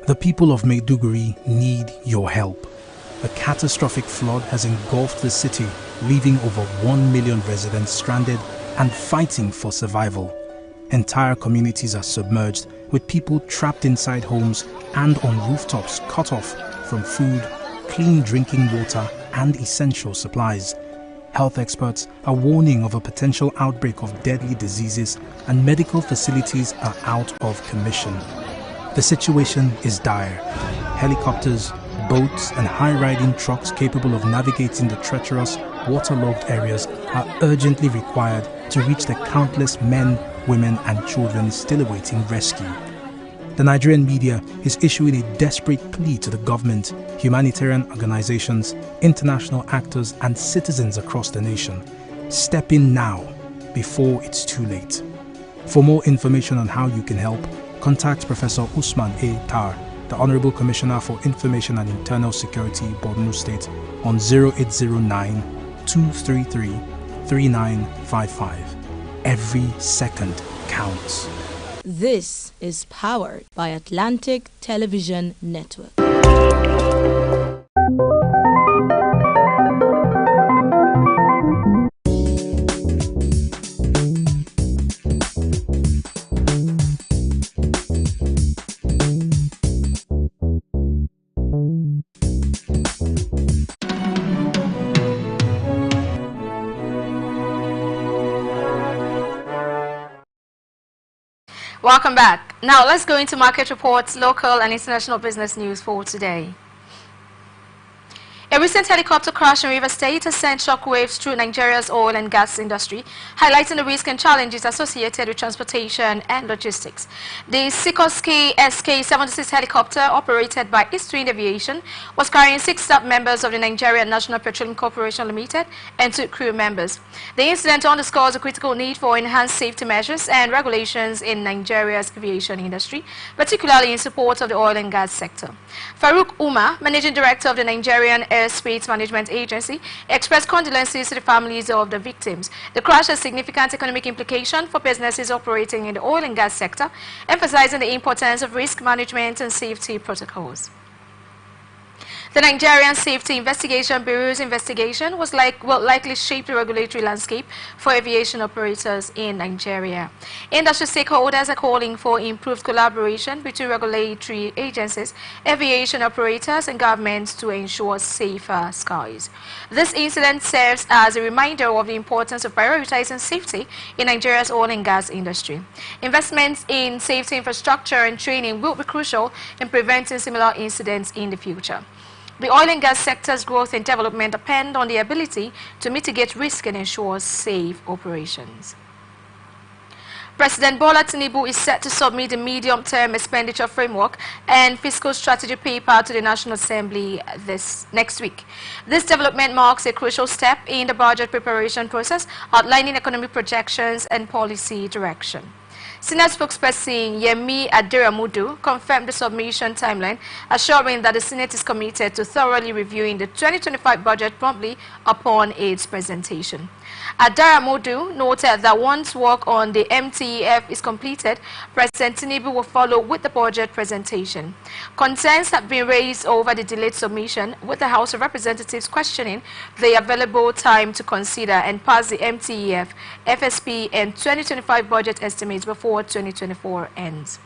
The people of Maiduguri need your help. A catastrophic flood has engulfed the city, leaving over 1 million residents stranded and fighting for survival. Entire communities are submerged, with people trapped inside homes and on rooftops cut off from food, clean drinking water and essential supplies. Health experts are warning of a potential outbreak of deadly diseases, and medical facilities are out of commission. The situation is dire. Helicopters, boats and high-riding trucks capable of navigating the treacherous, waterlogged areas are urgently required to reach the countless men, women and children still awaiting rescue. The Nigerian media is issuing a desperate plea to the government, humanitarian organizations, international actors and citizens across the nation. Step in now, before it's too late. For more information on how you can help, contact Professor Usman A. Tar, the Honorable Commissioner for Information and Internal Security, Borno State, on 0809-233-3955. Every second counts. This is powered by Atlantic Television Network. Welcome back. Now let's go into market reports, local and international business news for today. A recent helicopter crash in Rivers State has sent shockwaves through Nigeria's oil and gas industry, highlighting the risks and challenges associated with transportation and logistics. The Sikorsky SK-76 helicopter, operated by East Wind Aviation, was carrying 6 staff members of the Nigerian National Petroleum Corporation Limited and 2 crew members. The incident underscores the critical need for enhanced safety measures and regulations in Nigeria's aviation industry, particularly in support of the oil and gas sector. Farouk Umar, Managing Director of the Nigerian Airspace Management Agency, expressed condolences to the families of the victims. The crash has significant economic implications for businesses operating in the oil and gas sector, emphasizing the importance of risk management and safety protocols. The Nigerian Safety Investigation Bureau's investigation will likely shape the regulatory landscape for aviation operators in Nigeria. Industry stakeholders are calling for improved collaboration between regulatory agencies, aviation operators and governments to ensure safer skies. This incident serves as a reminder of the importance of prioritizing safety in Nigeria's oil and gas industry. Investments in safety infrastructure and training will be crucial in preventing similar incidents in the future. The oil and gas sector's growth and development depend on the ability to mitigate risk and ensure safe operations. President Bola Tinubu is set to submit the medium-term expenditure framework and fiscal strategy paper to the National Assembly next week. This development marks a crucial step in the budget preparation process, outlining economic projections and policy direction. Senior spokesperson Yemi Aderamudu confirmed the submission timeline, assuring that the Senate is committed to thoroughly reviewing the 2025 budget promptly upon its presentation. Aderamudu noted that once work on the MTEF is completed, President Tinubu will follow with the budget presentation. Concerns have been raised over the delayed submission, with the House of Representatives questioning the available time to consider and pass the MTEF, FSP and 2025 budget estimates before 2024 ends.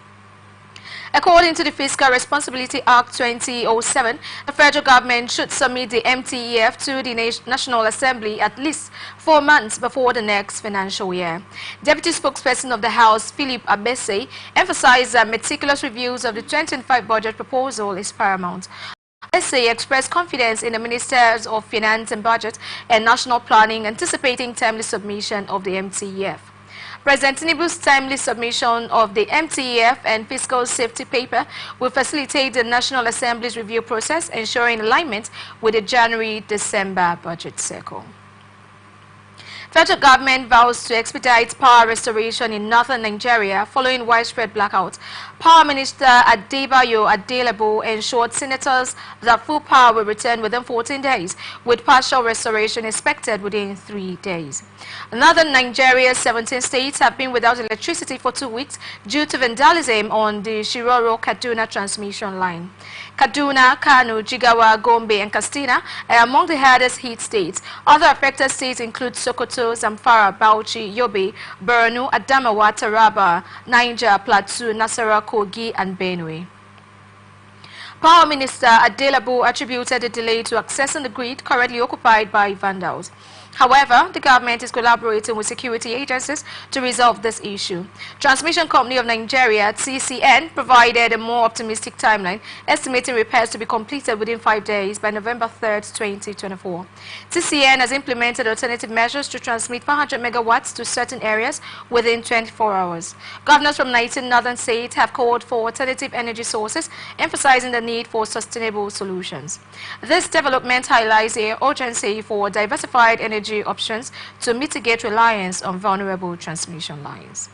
According to the Fiscal Responsibility Act 2007, the federal government should submit the MTEF to the National Assembly at least 4 months before the next financial year. Deputy spokesperson of the House, Philip Abese, emphasized that meticulous reviews of the 2025 budget proposal is paramount. Abese expressed confidence in the Ministers of Finance and Budget and National Planning, anticipating timely submission of the MTEF. President Tinubu's timely submission of the MTEF and fiscal safety paper will facilitate the National Assembly's review process, ensuring alignment with the January-December budget cycle. Federal government vows to expedite power restoration in northern Nigeria following widespread blackouts. Power Minister Adebayo Adelebo ensured senators that full power will return within 14 days, with partial restoration expected within 3 days. Northern Nigeria's 17 states have been without electricity for 2 weeks due to vandalism on the Shiroro-Kaduna transmission line. Kaduna, Kano, Jigawa, Gombe, and Katsina are among the hardest hit states. Other affected states include Sokoto, Zamfara, Bauchi, Yobe, Borno, Adamawa, Taraba, Niger, Plateau, Nasarawa, Kogi, and Benue. Power Minister Adelebo attributed the delay to accessing the grid currently occupied by vandals. However, the government is collaborating with security agencies to resolve this issue. Transmission Company of Nigeria, TCN, provided a more optimistic timeline, estimating repairs to be completed within 5 days by November 3rd, 2024. TCN has implemented alternative measures to transmit 500 megawatts to certain areas within 24 hours. Governors from 19 northern states have called for alternative energy sources, emphasizing the need for sustainable solutions. This development highlights the urgency for diversified energy options to mitigate reliance on vulnerable transmission lines.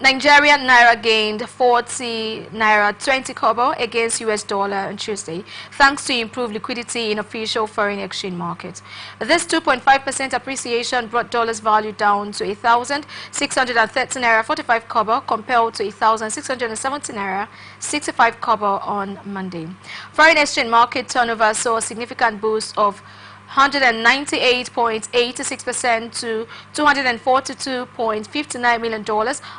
Nigerian naira gained 40 naira 20 kobo against US dollar on Tuesday, thanks to improved liquidity in official foreign exchange markets. This 2.5% appreciation brought dollars value down to 1,630 naira 45 kobo compared to 1,670 naira 65 kobo on Monday. Foreign exchange market turnover saw a significant boost of 198.86% to $242.59 million,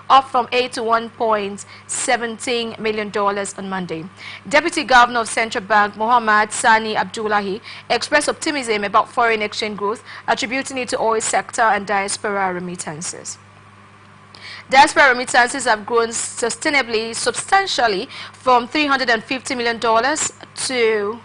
up from $81.17 million on Monday. Deputy Governor of Central Bank Mohammad Sani Abdullahi expressed optimism about foreign exchange growth, attributing it to oil sector and diaspora remittances. Diaspora remittances have grown substantially from $350 million to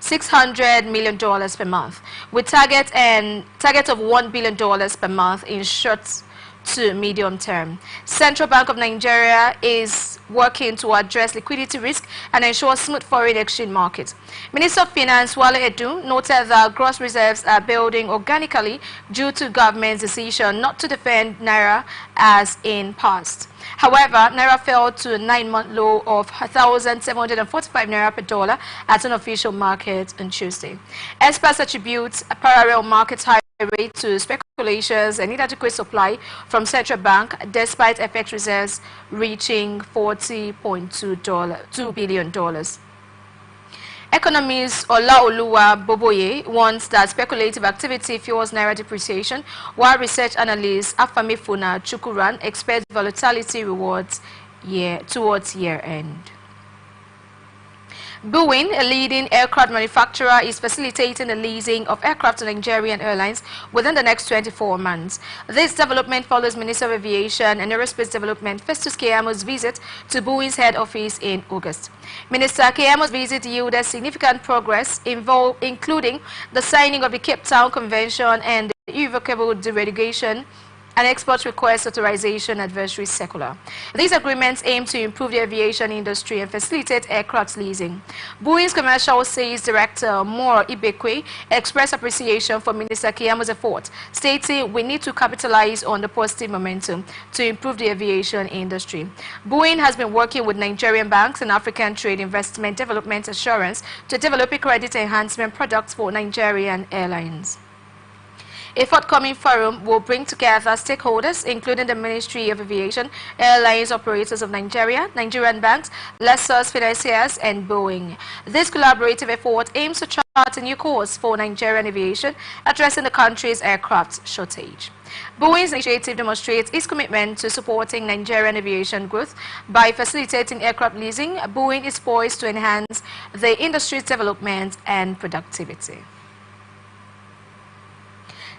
$600 million per month, with target of $1 billion per month in short to medium term. Central Bank of Nigeria is working to address liquidity risk and ensure smooth foreign exchange markets. Minister of Finance Wale Edu noted that gross reserves are building organically due to government's decision not to defend naira as in past. However, naira fell to a 9-month low of 1,745 naira per dollar at an official market on Tuesday. Experts attribute a parallel market high rate to speculations and inadequate supply from central bank, despite FX reserves reaching $40.2 billion. Economist Olaoluwa Boboye warns that speculative activity fuels naira depreciation, while research analyst Afamefuna Chukuran expects volatility rewards towards year-end. Boeing, a leading aircraft manufacturer, is facilitating the leasing of aircraft to Nigerian airlines within the next 24 months. This development follows Minister of Aviation and Aerospace Development Festus Keyamo's visit to Boeing's head office in August. Minister Keyamo's visit yielded significant progress, including the signing of the Cape Town Convention and the irrevocable deregulation and export request authorization advisory circular. These agreements aim to improve the aviation industry and facilitate aircraft leasing. Boeing's commercial sales director, Moore Ibekwe, expressed appreciation for Minister Keyamo's effort, stating, "We need to capitalize on the positive momentum to improve the aviation industry." Boeing has been working with Nigerian banks and African Trade Investment Development Assurance to develop a credit enhancement product for Nigerian airlines. A forthcoming forum will bring together stakeholders, including the Ministry of Aviation, Airlines Operators of Nigeria, Nigerian banks, lessors, financiers, and Boeing. This collaborative effort aims to chart a new course for Nigerian aviation, addressing the country's aircraft shortage. Boeing's initiative demonstrates its commitment to supporting Nigerian aviation growth. By facilitating aircraft leasing, Boeing is poised to enhance the industry's development and productivity.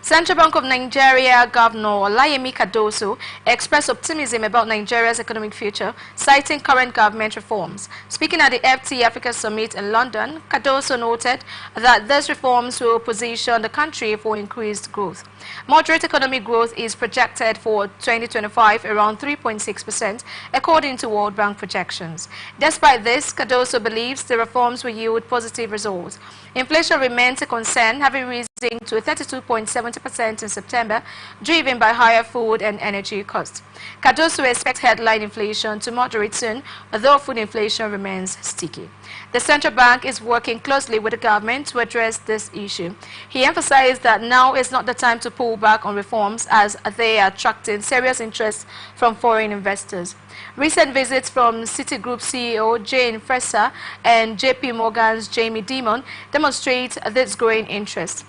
Central Bank of Nigeria Governor Olayemi Cardoso expressed optimism about Nigeria's economic future, citing current government reforms. Speaking at the FT Africa Summit in London, Cardoso noted that these reforms will position the country for increased growth. Moderate economic growth is projected for 2025 around 3.6%, according to World Bank projections. Despite this, Cardoso believes the reforms will yield positive results. Inflation remains a concern, having risen to 32.70% in September, driven by higher food and energy costs. Cardoso expects headline inflation to moderate soon, although food inflation remains sticky. The central bank is working closely with the government to address this issue. He emphasized that now is not the time to pull back on reforms, as they are attracting serious interest from foreign investors. Recent visits from Citigroup CEO Jane Fraser and JP Morgan's Jamie Dimon demonstrate this growing interest.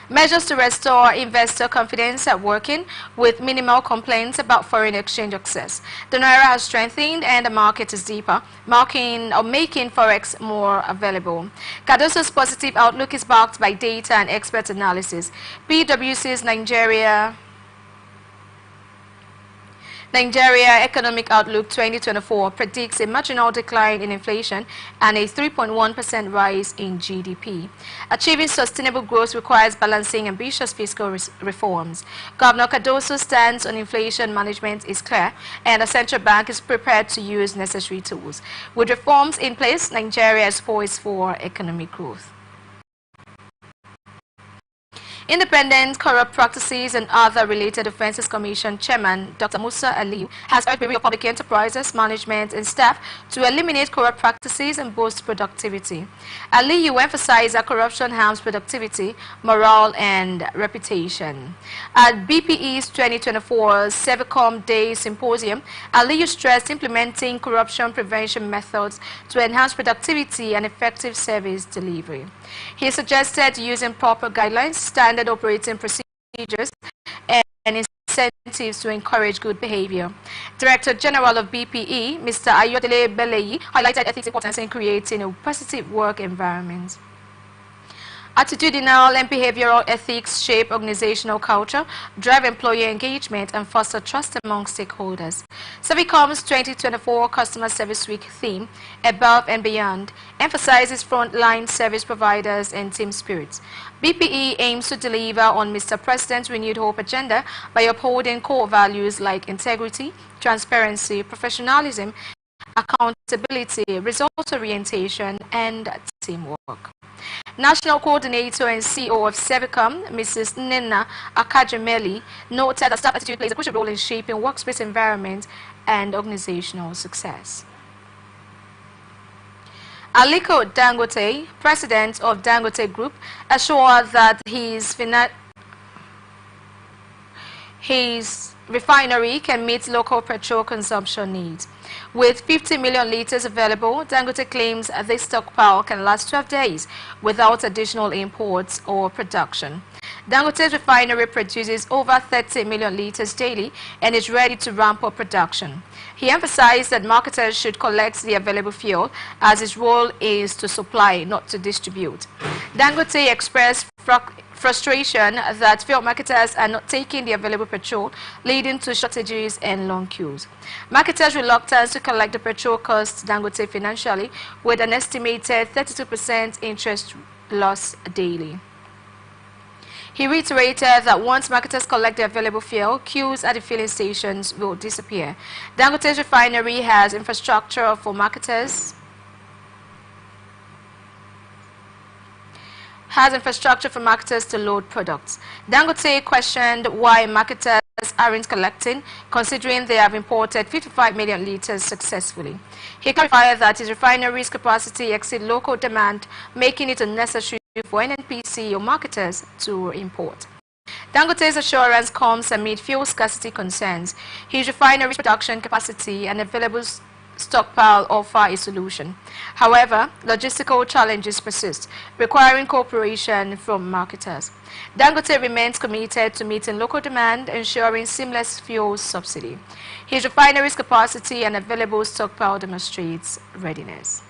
Measures to restore investor confidence are working, with minimal complaints about foreign exchange access. The naira has strengthened and the market is deeper, making forex more available. Cardoso's positive outlook is backed by data and expert analysis. PwC's Nigeria Economic Outlook 2024 predicts a marginal decline in inflation and a 3.1% rise in GDP. Achieving sustainable growth requires balancing ambitious fiscal reforms. Governor Cardoso's stance on inflation management is clear, and the central bank is prepared to use necessary tools. With reforms in place, Nigeria is poised for economic growth. Independent Corrupt Practices and Other Related Offences Commission Chairman Dr. Musa Aliyu has urged Bureau of Public Enterprises, management and staff to eliminate corrupt practices and boost productivity. Aliyu emphasized that corruption harms productivity, morale and reputation. At BPE's 2024 Sevicom Day Symposium, Aliyu stressed implementing corruption prevention methods to enhance productivity and effective service delivery. He suggested using proper guidelines, standard operating procedures, and incentives to encourage good behavior. Director General of BPE, Mr. Ayodele Beleyi, highlighted ethics' importance in creating a positive work environment. Attitudinal and behavioral ethics shape organizational culture, drive employee engagement, and foster trust among stakeholders. Sevicom's 2024 Customer Service Week theme, Above and Beyond, emphasizes frontline service providers and team spirits. BPE aims to deliver on Mr. President's renewed hope agenda by upholding core values like integrity, transparency, professionalism, accountability, result orientation, and teamwork. National Coordinator and CEO of Sevicom, Mrs. Nina Akajameli, noted that staff attitude plays a crucial role in shaping workspace environment and organizational success. Aliko Dangote, president of Dangote Group, assured that his refinery can meet local petrol consumption needs. With 50 million liters available, Dangote claims this stockpile can last 12 days without additional imports or production. Dangote's refinery produces over 30 million liters daily and is ready to ramp up production. He emphasized that marketers should collect the available fuel, as its role is to supply, not to distribute. Dangote expressed frustration that fuel marketers are not taking the available petrol, leading to shortages and long queues. Marketers' reluctance to collect the petrol costs Dangote financially, with an estimated 32% interest loss daily. He reiterated that once marketers collect the available fuel, queues at the filling stations will disappear. Dangote's refinery has infrastructure for marketers to load products. Dangote questioned why marketers aren't collecting, considering they have imported 55 million liters successfully. He clarified that his refinery's capacity exceeds local demand, making it unnecessary for NNPC or marketers to import. Dangote's assurance comes amid fuel scarcity concerns. His refinery's production capacity and available stockpile offer a solution. However, logistical challenges persist, requiring cooperation from marketers. Dangote remains committed to meeting local demand, ensuring seamless fuel subsidy. His refinery's capacity and available stockpile demonstrates readiness.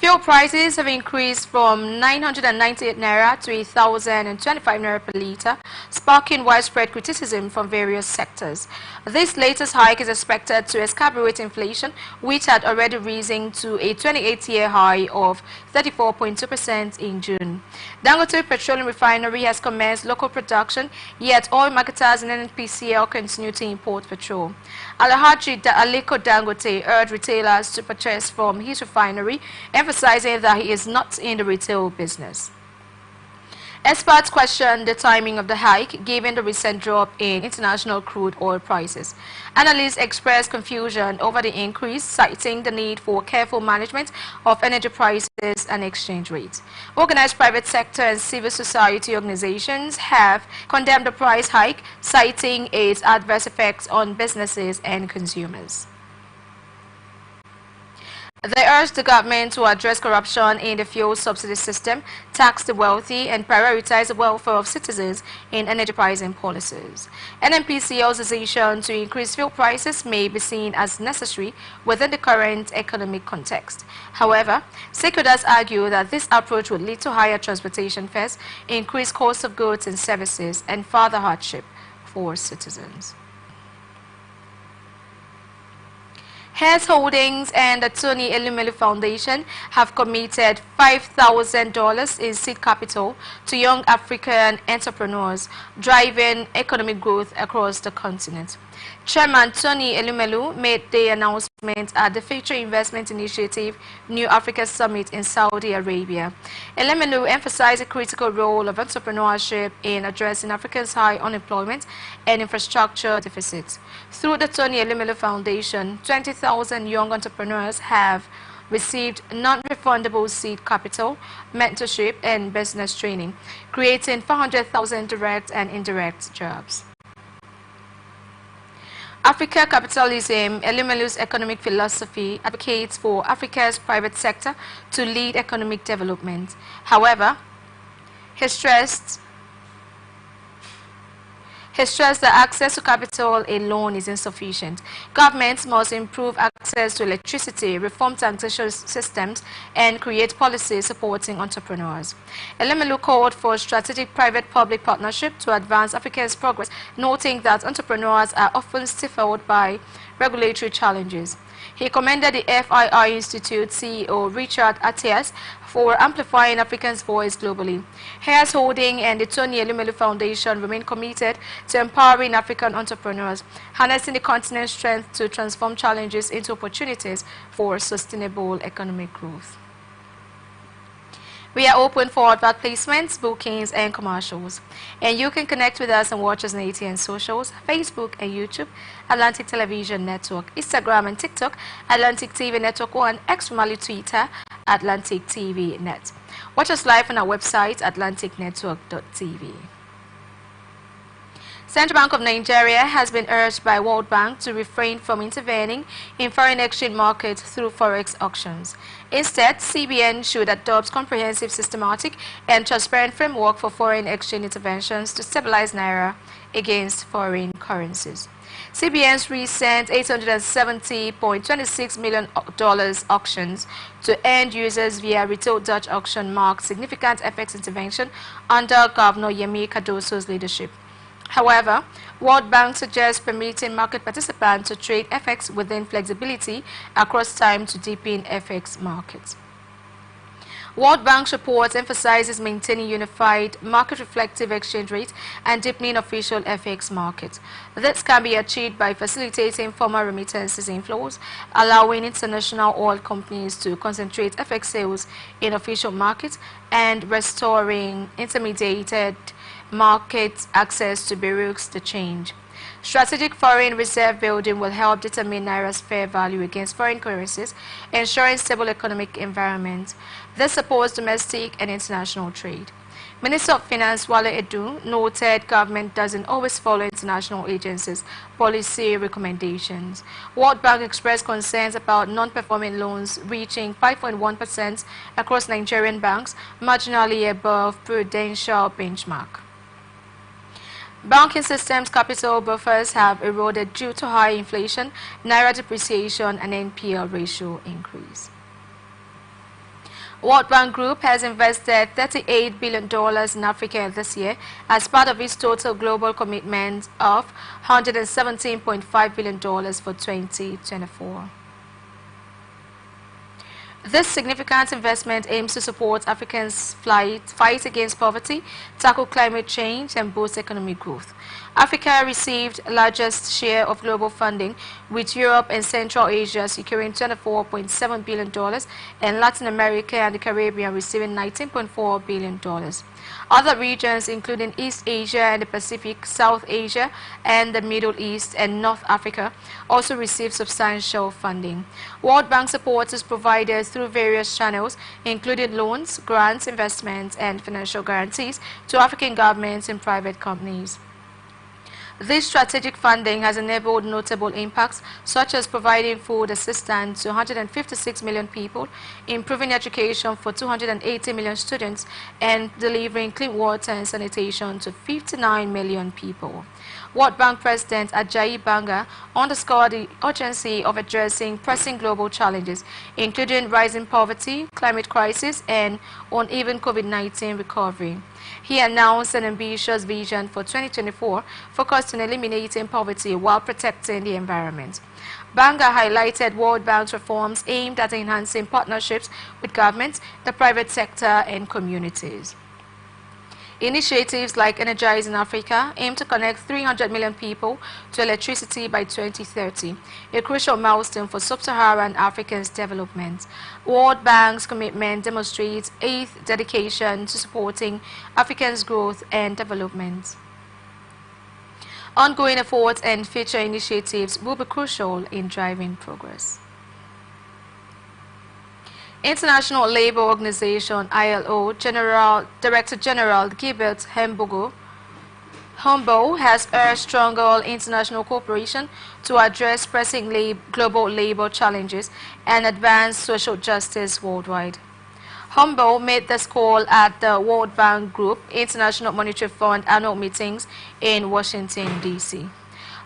Fuel prices have increased from 998 naira to 1,025 naira per litre, sparking widespread criticism from various sectors. This latest hike is expected to exacerbate inflation, which had already risen to a 28-year high of 34.2% in June. Dangote Petroleum Refinery has commenced local production, yet oil marketers and NNPCL continue to import petrol. Alhaji Aliko Dangote urged retailers to purchase from his refinery, emphasizing that he is not in the retail business. Experts question the timing of the hike, given the recent drop in international crude oil prices. Analysts express confusion over the increase, citing the need for careful management of energy prices and exchange rates. Organized private sector and civil society organizations have condemned the price hike, citing its adverse effects on businesses and consumers. They urge the government to address corruption in the fuel subsidy system, tax the wealthy, and prioritize the welfare of citizens in energy pricing policies. NNPCL's decision to increase fuel prices may be seen as necessary within the current economic context. However, stakeholders argue that this approach would lead to higher transportation fares, increased cost of goods and services, and further hardship for citizens. Hess Holdings and the Tony Elumelu Foundation have committed $5,000 in seed capital to young African entrepreneurs, driving economic growth across the continent. Chairman Tony Elumelu made the announcement at the Future Investment Initiative New Africa Summit in Saudi Arabia. Elumelu emphasized the critical role of entrepreneurship in addressing Africa's high unemployment and infrastructure deficits. Through the Tony Elumelu Foundation, 20,000 young entrepreneurs have received non-refundable seed capital, mentorship, and business training, creating 400,000 direct and indirect jobs. Africa Capitalism, Elumelu's economic philosophy, advocates for Africa's private sector to lead economic development. However, he stressed that access to capital alone is insufficient. Governments must improve access to electricity, reform taxation systems, and create policies supporting entrepreneurs. Elumelu called for strategic private-public partnership to advance Africa's progress, noting that entrepreneurs are often stifled by regulatory challenges. He commended the FIR Institute CEO Richard Atias for amplifying Africans' voice globally. Hess Holding and the Tony Elumelu Foundation remain committed to empowering African entrepreneurs, harnessing the continent's strength to transform challenges into opportunities for sustainable economic growth. We are open for advert placements, bookings, and commercials. And you can connect with us and watch us on ATN socials, Facebook and YouTube, Atlantic Television Network, Instagram and TikTok, Atlantic TV Network 1, X formerly Twitter, Atlantic TV Net. Watch us live on our website, atlanticnetwork.tv. Central Bank of Nigeria has been urged by World Bank to refrain from intervening in foreign exchange markets through forex auctions. Instead, CBN should adopt comprehensive, systematic, and transparent framework for foreign exchange interventions to stabilize Naira against foreign currencies. CBN's recent $870.26 million auctions to end users via retail Dutch auction marked significant FX intervention under Governor Yemi Cardoso's leadership. However, World Bank suggests permitting market participants to trade FX within flexibility across time to deepen FX markets. World Bank's report emphasizes maintaining unified market-reflective exchange rates and deepening official FX markets. This can be achieved by facilitating formal remittances inflows, allowing international oil companies to concentrate FX sales in official markets, and restoring intermediated market access to bureaus to change. Strategic foreign reserve building will help determine Naira's fair value against foreign currencies, ensuring stable economic environment. This supports domestic and international trade. Minister of Finance Wale Edu noted government doesn't always follow international agencies' policy recommendations. World Bank expressed concerns about non-performing loans reaching 5.1% across Nigerian banks, marginally above prudential benchmark. Banking systems capital buffers have eroded due to high inflation, Naira depreciation, and NPL ratio increase. World Bank Group has invested $38 billion in Africa this year as part of its total global commitment of $117.5 billion for 2024. This significant investment aims to support Africans' fight against poverty, tackle climate change, and boost economic growth. Africa received the largest share of global funding, with Europe and Central Asia securing $24.7 billion and Latin America and the Caribbean receiving $19.4 billion. Other regions, including East Asia and the Pacific, South Asia and the Middle East and North Africa, also received substantial funding. World Bank support is provided through various channels, including loans, grants, investments, and financial guarantees to African governments and private companies. This strategic funding has enabled notable impacts, such as providing food assistance to 156 million people, improving education for 280 million students, and delivering clean water and sanitation to 59 million people. World Bank President Ajayi Banga underscored the urgency of addressing pressing global challenges, including rising poverty, climate crisis, and uneven COVID-19 recovery. He announced an ambitious vision for 2024 focused on eliminating poverty while protecting the environment. Banga highlighted World Bank's reforms aimed at enhancing partnerships with governments, the private sector, and communities. Initiatives like Energizing Africa aim to connect 300 million people to electricity by 2030, a crucial milestone for sub-Saharan Africa's development. World Bank's commitment demonstrates its dedication to supporting Africans' growth and development. Ongoing efforts and future initiatives will be crucial in driving progress. International Labour Organization (ILO) Director General Gilbert Humbo has urged stronger international cooperation to address pressing global labour challenges and advance social justice worldwide. Humbo made this call at the World Bank Group International Monetary Fund annual meetings in Washington, D.C.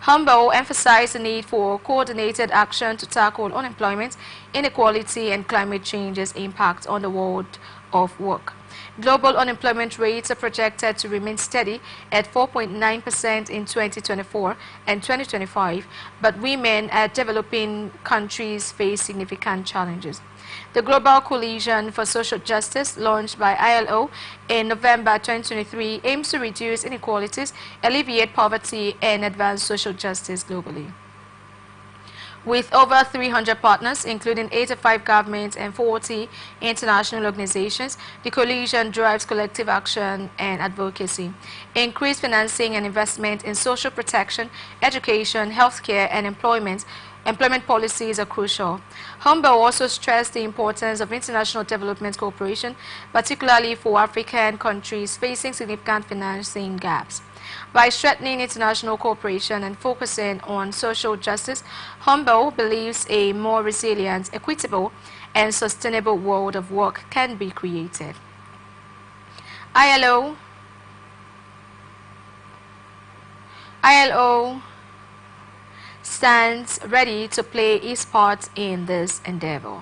Humbo emphasized the need for coordinated action to tackle unemployment, inequality, and climate change's impact on the world of work. Global unemployment rates are projected to remain steady at 4.9% in 2024 and 2025, but women at developing countries face significant challenges. The Global Coalition for Social Justice, launched by ILO in November 2023, aims to reduce inequalities, alleviate poverty, and advance social justice globally. With over 300 partners, including 85 governments and 40 international organizations, the coalition drives collective action and advocacy. Increased financing and investment in social protection, education, healthcare, and employment policies are crucial. Humbo also stressed the importance of international development cooperation, particularly for African countries facing significant financing gaps. By strengthening international cooperation and focusing on social justice, Humbo believes a more resilient, equitable, and sustainable world of work can be created. ILO stands ready to play its part in this endeavor.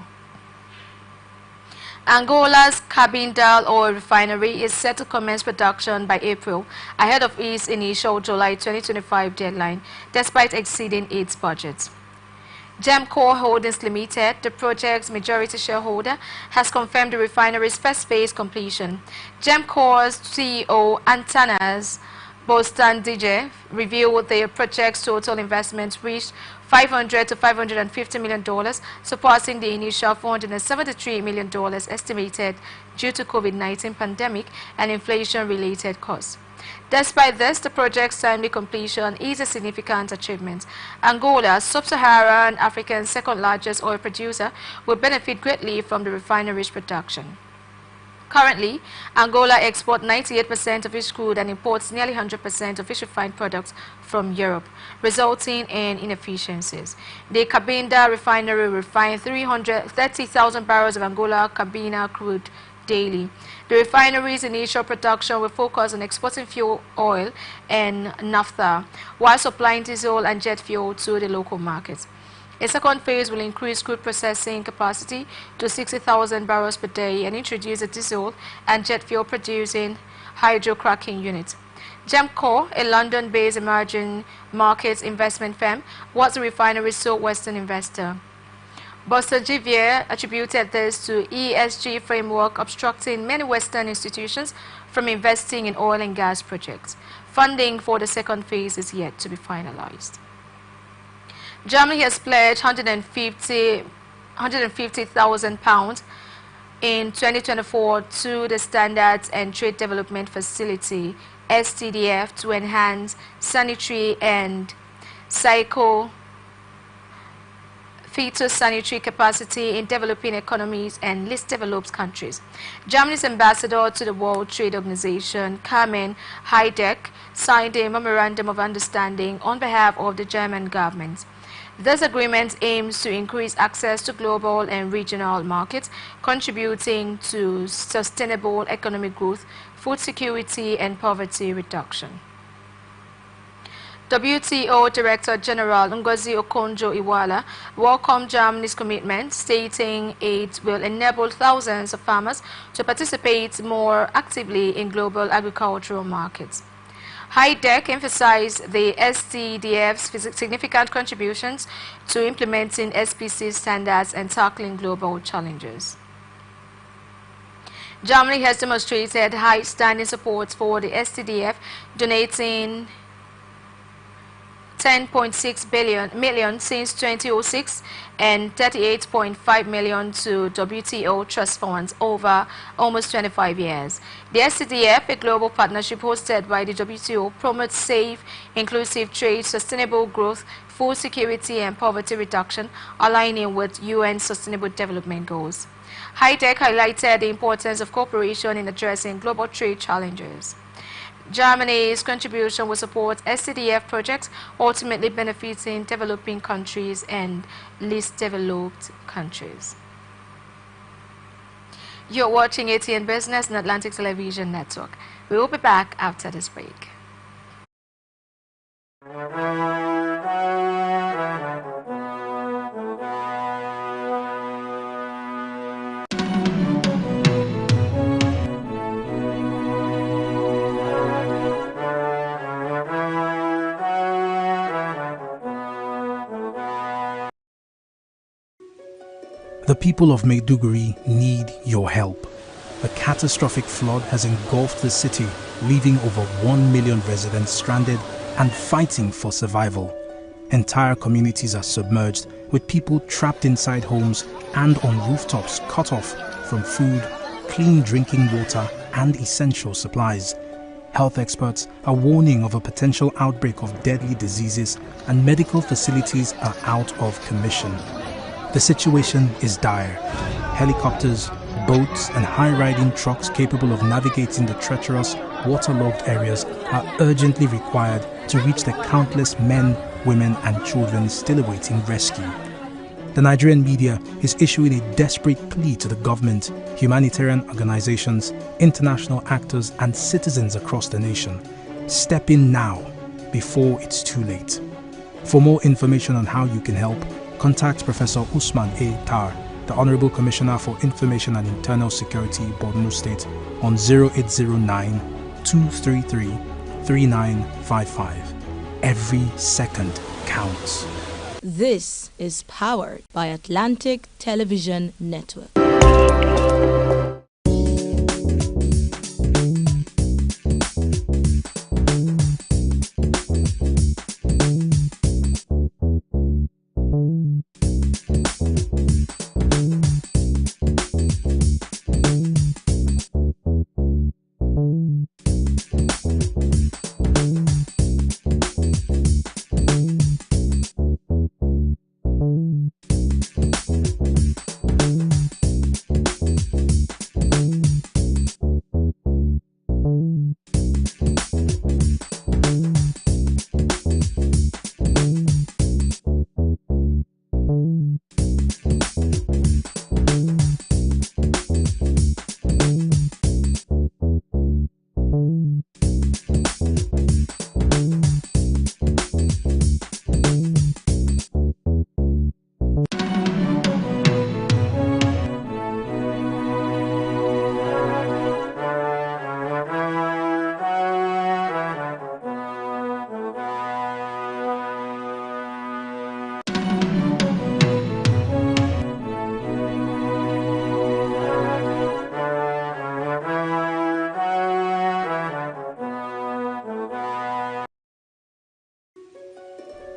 Angola's Cabinda oil refinery is set to commence production by April, ahead of its initial July 2025 deadline, despite exceeding its budget. Gemcorp Holdings Limited, the project's majority shareholder, has confirmed the refinery's first phase completion. Gemcorp's CEO Antanas Bostandije revealed the project's total investment reached $500 to $550 million, surpassing the initial $473 million estimated due to COVID-19 pandemic and inflation-related costs. Despite this, the project's timely completion is a significant achievement. Angola, sub-Saharan Africa's second-largest oil producer, will benefit greatly from the refinery's production. Currently, Angola exports 98% of its crude and imports nearly 100% of its refined products from Europe, resulting in inefficiencies. The Cabinda refinery refined 330,000 barrels of Angola Cabinda crude daily. The refinery's initial production will focus on exporting fuel oil and naphtha, while supplying diesel and jet fuel to the local markets. A second phase will increase crude processing capacity to 60,000 barrels per day and introduce a diesel and jet fuel producing hydrocracking unit. Gemco, a London-based emerging markets investment firm, was the refinery's sole Western investor. Buster Givier attributed this to ESG framework obstructing many Western institutions from investing in oil and gas projects. Funding for the second phase is yet to be finalized. Germany has pledged £150,000 in 2024 to the Standards and Trade Development Facility (STDF) to enhance sanitary and phytosanitary capacity in developing economies and least developed countries. Germany's ambassador to the World Trade Organization, Carmen Heideck, signed a memorandum of understanding on behalf of the German government. This agreement aims to increase access to global and regional markets, contributing to sustainable economic growth, food security, and poverty reduction. WTO Director General Ngozi Okonjo-Iweala welcomed Germany's commitment, stating it will enable thousands of farmers to participate more actively in global agricultural markets. Heideck emphasized the STDF's significant contributions to implementing SPC standards and tackling global challenges. Germany has demonstrated high-standing support for the STDF, donating 10.6 million since 2006 and 38.5 million to WTO trust funds over almost 25 years. The SCDF, a global partnership hosted by the WTO, promotes safe, inclusive trade, sustainable growth, food security, and poverty reduction, aligning with UN Sustainable Development Goals. Heideck highlighted the importance of cooperation in addressing global trade challenges. Germany's contribution will support SCDF projects, ultimately benefiting developing countries and least developed countries. You're watching ATN Business and Atlantic Television Network. We will be back after this break. The people of Maiduguri need your help. A catastrophic flood has engulfed the city, leaving over 1 million residents stranded and fighting for survival. Entire communities are submerged, with people trapped inside homes and on rooftops cut off from food, clean drinking water, and essential supplies. Health experts are warning of a potential outbreak of deadly diseases, and medical facilities are out of commission. The situation is dire. Helicopters, boats, and high-riding trucks capable of navigating the treacherous, waterlogged areas are urgently required to reach the countless men, women, and children still awaiting rescue. The Nigerian media is issuing a desperate plea to the government, humanitarian organizations, international actors, and citizens across the nation. Step in now, before it's too late. For more information on how you can help, contact Professor Usman A. Tar, the Honorable Commissioner for Information and Internal Security, Borno State, on 0809-233-3955. Every second counts. This is powered by Atlantic Television Network.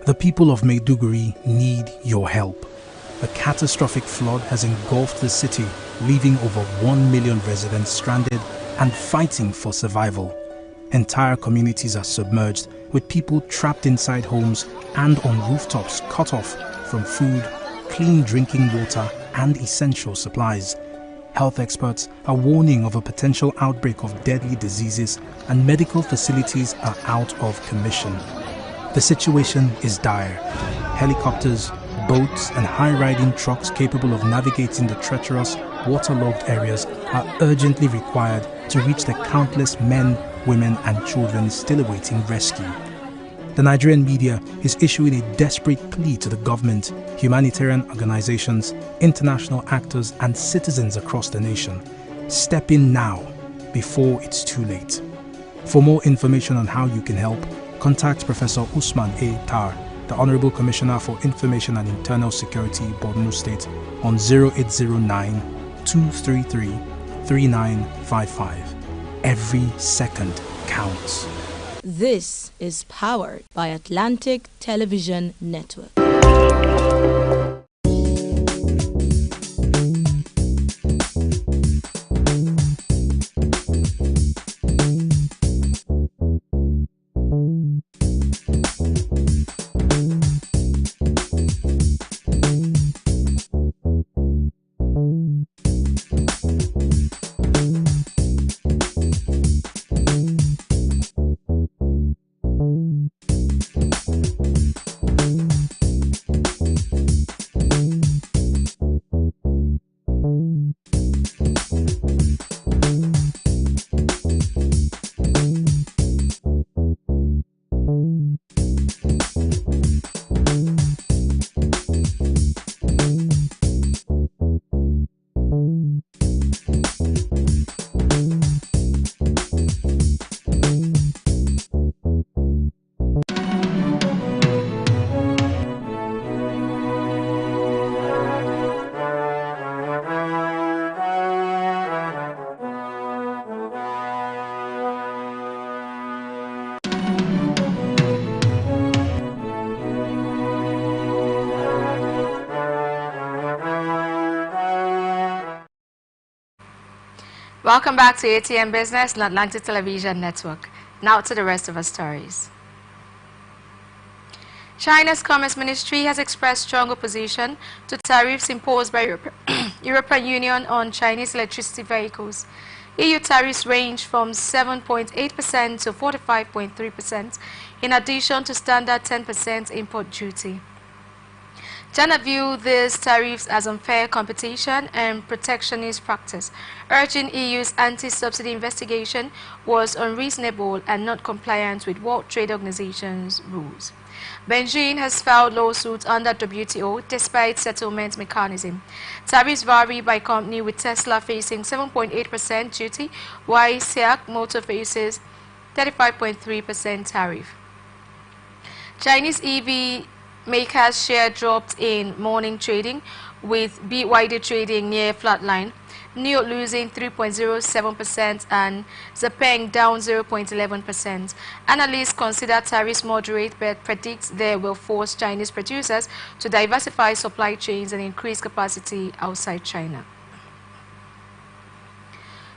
The people of Maiduguri need your help. A catastrophic flood has engulfed the city, leaving over 1 million residents stranded and fighting for survival. Entire communities are submerged, with people trapped inside homes and on rooftops cut off from food, clean drinking water, and essential supplies. Health experts are warning of a potential outbreak of deadly diseases, and medical facilities are out of commission. The situation is dire. Helicopters, boats, and high-riding trucks capable of navigating the treacherous, waterlogged areas are urgently required to reach the countless men, women, and children still awaiting rescue. The Nigerian media is issuing a desperate plea to the government, humanitarian organizations, international actors, and citizens across the nation. Step in now, before it's too late. For more information on how you can help, contact Professor Usman A. Tar, the Honorable Commissioner for Information and Internal Security, Borno State, on 0809-233-3955. Every second counts. This is powered by Atlantic Television Network. Welcome back to ATM Business and Atlantic Television Network. Now to the rest of our stories. China's Commerce Ministry has expressed strong opposition to tariffs imposed by European Union on Chinese electricity vehicles. EU tariffs range from 7.8% to 45.3%, in addition to standard 10% import duty. China viewed these tariffs as unfair competition and protectionist practice, urging EU's anti-subsidy investigation was unreasonable and not compliant with World Trade Organization's rules. Beijing has filed lawsuits under WTO despite settlement mechanism. Tariffs vary by company, with Tesla facing 7.8% duty, while SEAT Motor faces 35.3% tariff. Chinese EV makers' share dropped in morning trading, with BYD trading near flatline, NIO losing 3.07% and Zepeng down 0.11%. Analysts consider tariffs moderate but predict they will force Chinese producers to diversify supply chains and increase capacity outside China.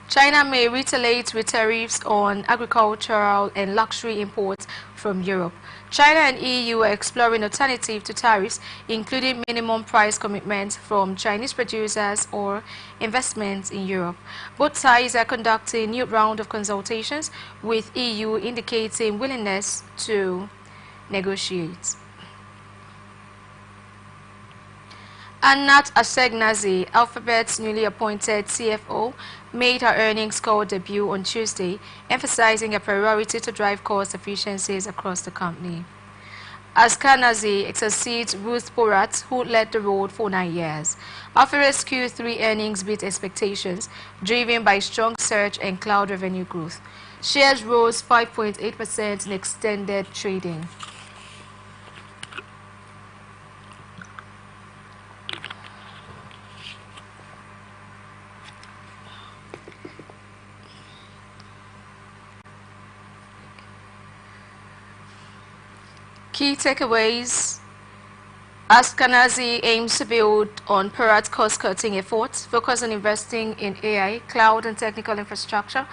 China may retaliate with tariffs on agricultural and luxury imports from Europe. China and EU are exploring alternatives to tariffs, including minimum price commitments from Chinese producers or investments in Europe. Both sides are conducting a new round of consultations, with EU indicating willingness to negotiate. Anat Asegnazi, Alphabet's newly appointed CFO, made her earnings call debut on Tuesday, emphasizing a priority to drive cost efficiencies across the company. Asegnazi succeeds Ruth Porat, who led the role for 9 years. Alphabet's Q3 earnings beat expectations, driven by strong search and cloud revenue growth. Shares rose 5.8% in extended trading. Key takeaways. Ashkenazi aims to build on Perat's cost-cutting efforts, focus on investing in AI, cloud and technical infrastructure,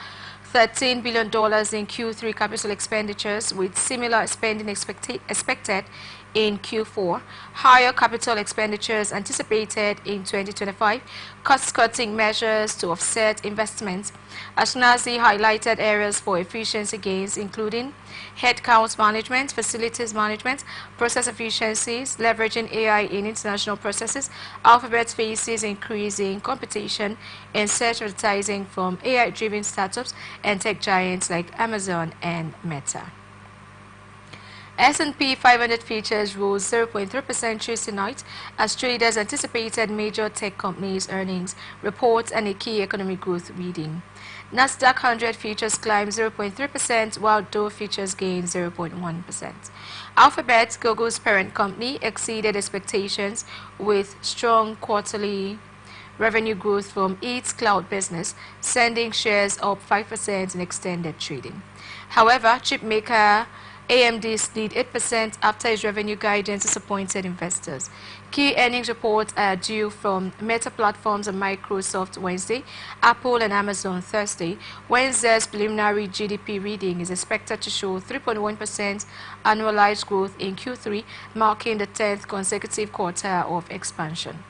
$13 billion in Q3 capital expenditures with similar spending expected in Q4, higher capital expenditures anticipated in 2025, cost-cutting measures to offset investments. Ashkenazi highlighted areas for efficiency gains including headcount management, facilities management, process efficiencies, leveraging AI in international processes. Alphabet faces increasing competition in search advertising from AI-driven startups and tech giants like Amazon and Meta. S&P 500 futures rose 0.3% Tuesday night as traders anticipated major tech companies' earnings reports and a key economic growth reading. Nasdaq 100 futures climbed 0.3% while Dow futures gained 0.1%. Alphabet, Google's parent company, exceeded expectations with strong quarterly revenue growth from its cloud business, sending shares up 5% in extended trading. However, chipmaker AMD slid 8% after its revenue guidance disappointed investors. Key earnings reports are due from Meta Platforms and Microsoft Wednesday, Apple and Amazon Thursday. Wednesday's preliminary GDP reading is expected to show 3.1% annualized growth in Q3, marking the 10th consecutive quarter of expansion.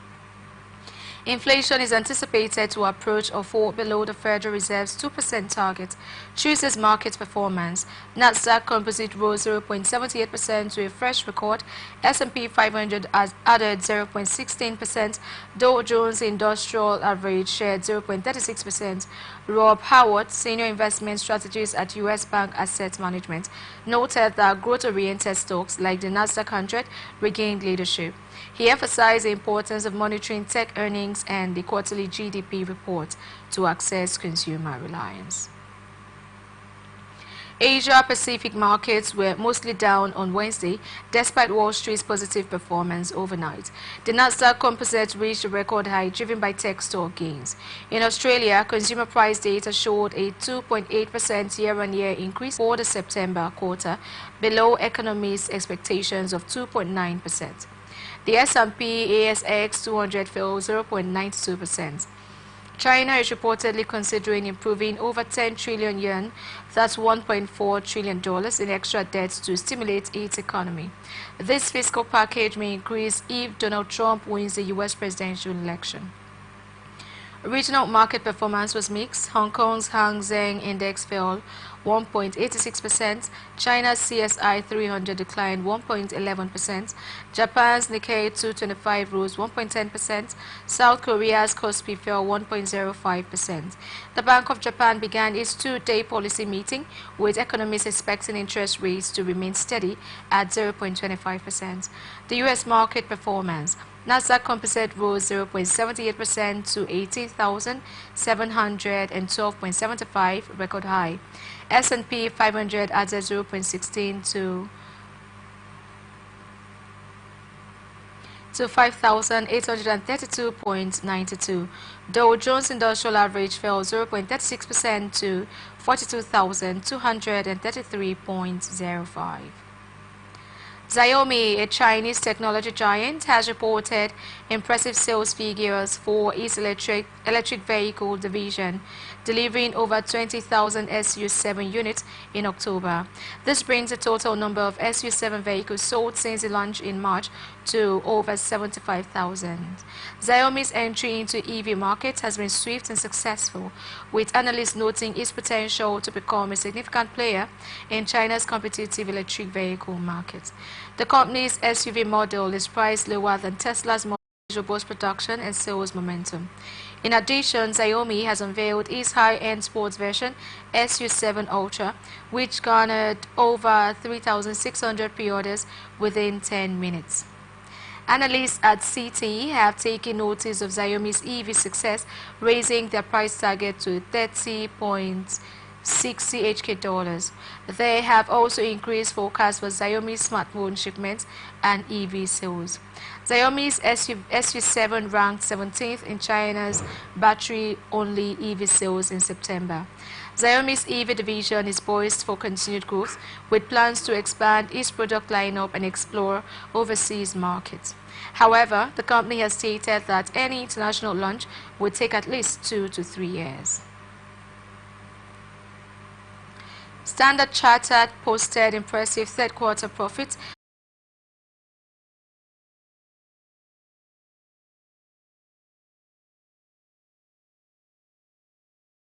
Inflation is anticipated to approach or fall below the Federal Reserve's 2% target. Tuesday's market performance. Nasdaq Composite rose 0.78% to a fresh record. S&P 500 added 0.16%. Dow Jones Industrial Average shared 0.36%. Rob Howard, senior investment strategist at U.S. Bank Asset Management, noted that growth-oriented stocks like the Nasdaq 100 regained leadership. He emphasized the importance of monitoring tech earnings and the quarterly GDP report to access consumer reliance. Asia-Pacific markets were mostly down on Wednesday, despite Wall Street's positive performance overnight. The Nasdaq Composite reached a record high, driven by tech stock gains. In Australia, consumer price data showed a 2.8% year-on-year increase for the September quarter, below economists' expectations of 2.9%. The S&P ASX 200 fell 0.92%. China is reportedly considering improving over 10 trillion yuan, that's $1.4 trillion in extra debt to stimulate its economy. This fiscal package may increase if Donald Trump wins the U.S. presidential election. Regional market performance was mixed. Hong Kong's Hang Seng Index fell 1.86%. China's CSI 300 declined 1.11%. Japan's Nikkei 225 rose 1.10%. South Korea's Kospi fell 1.05%. The Bank of Japan began its two-day policy meeting with economists expecting interest rates to remain steady at 0.25%. The U.S. market performance. Nasdaq Composite rose 0.78% to 18,712.75, record high. S&P 500 added 0.16 to 5,832.92. Dow Jones Industrial Average fell 0.36% to 42,233.05. Xiaomi, a Chinese technology giant, has reported impressive sales figures for its electric vehicle division, delivering over 20,000 SU7 units in October. This brings the total number of SU7 vehicles sold since the launch in March to over 75,000. Xiaomi's entry into EV markets has been swift and successful, with analysts noting its potential to become a significant player in China's competitive electric vehicle market. The company's SUV model is priced lower than Tesla's model, robust production and sales momentum. In addition, Xiaomi has unveiled its high-end sports version, SU7 Ultra, which garnered over 3,600 pre-orders within 10 minutes. Analysts at CT have taken notice of Xiaomi's EV success, raising their price target to $30.60 HK. They have also increased forecasts for Xiaomi's smartphone shipments and EV sales. Xiaomi's SU7 ranked 17th in China's battery-only EV sales in September. Xiaomi's EV division is poised for continued growth, with plans to expand its product lineup and explore overseas markets. However, the company has stated that any international launch would take at least 2 to 3 years. Standard Chartered posted impressive third-quarter profits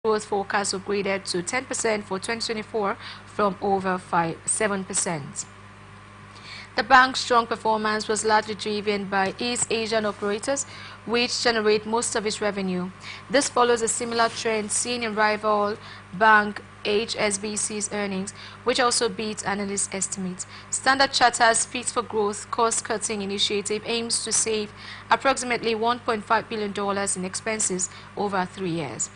growth forecast upgraded to 10% for 2024 from over 7%. The bank's strong performance was largely driven by East Asian operators, which generate most of its revenue. This follows a similar trend seen in rival bank HSBC's earnings, which also beat analyst estimates. Standard Chartered's Fit for Growth cost-cutting initiative aims to save approximately $1.5 billion in expenses over 3 years.